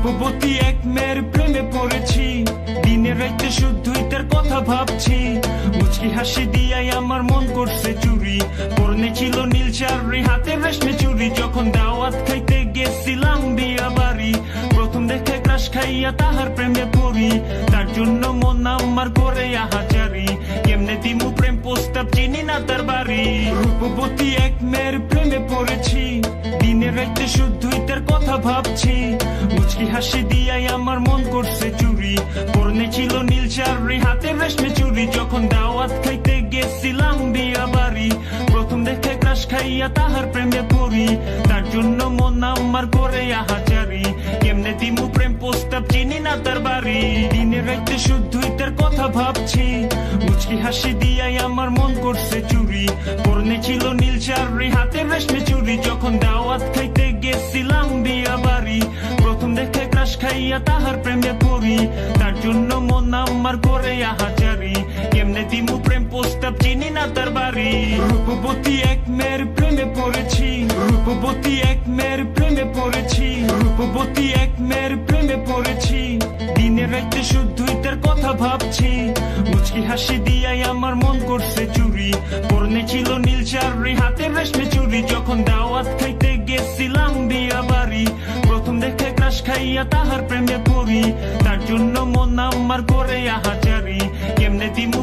রূপবতী এক মেয়ের প্রেমে পড়েছি, দিনে রাইতে শুধুই তার কথা ভাবছি। মুচকি হাসি দিয়াই আমার মন করছে চুরি, পরনে ছিল নীল শাড়ি হাতে রেশমে চুরি। যখন দাওয়াত খাইতে গেছিলাম বিয়া বাড়ি, প্রথম দেখে ক্রাশ খাইয়া তাহার প্রেমে পড়ি। তার জন্য মন আমার করে আহাজারি, কেমনে দিমু প্রেম প্রস্তাব চিনি না তার বাড়ি। রূপবতী এক মেয়ের প্রেমে পড়েছি, দিনে রাইতে শুধুই তার কথা ভাবছি। মুচকি হাসি দিয়াই আমার মন করছে চুরি, পরনে ছিল নীল শাড়ি হাতে রেশমে চুরি। যখন দাওয়াত খাইতে গেছিলাম বিয়া বাড়ি, প্রথম দেখে ক্রাশ খাইয়া তাহার প্রেমে পড়ি। তার জন্য মন আমার করে আহাজারি, কেমনে দিমু প্রেম প্রস্তাব চিনি না তার বাড়ি। দিনে রাইতে শুধুই তার কথা ভাবছি, মুচকি হাসি দিয়াই আমার মন করছে চুরি, পরনে ছিল নীল শাড়ি হাতে রেশমে চুরি। যখন দাওয়াত খাইতে গেছিলাম বিয়া বাড়ি, প্রথম দেখে ক্রাশ খাইয়া তাহার প্রেমে পড়ি। তার জন্য মন আমার করে আহাজারি, কেমনে দিমু প্রেম প্রস্তাব চিনি না তার বাড়ি। রূপবতী এক মেয়ের প্রেমে পড়েছি, রূপবতী এক মেয়ের প্রেমে পড়েছি, রূপবতী এক মেয়ের প্রেমে পড়েছি। দিনে রাইতে শুধুই তার কথা ভাবছি, মুচকি হাসি দিয়াই আমার মন করছে চুরি, পরনে ছিল নীল শাড়ি হাতে রেশমে চুরি। যখন দাওয়াত খাইতে গেছিলাম বিয়া বাড়ি, প্রথম দেখে ক্রাশ খাইয়া তাহার প্রেমে পড়ি। তার জন্য মন আমার করে আহাজারি, কেমনে দিমু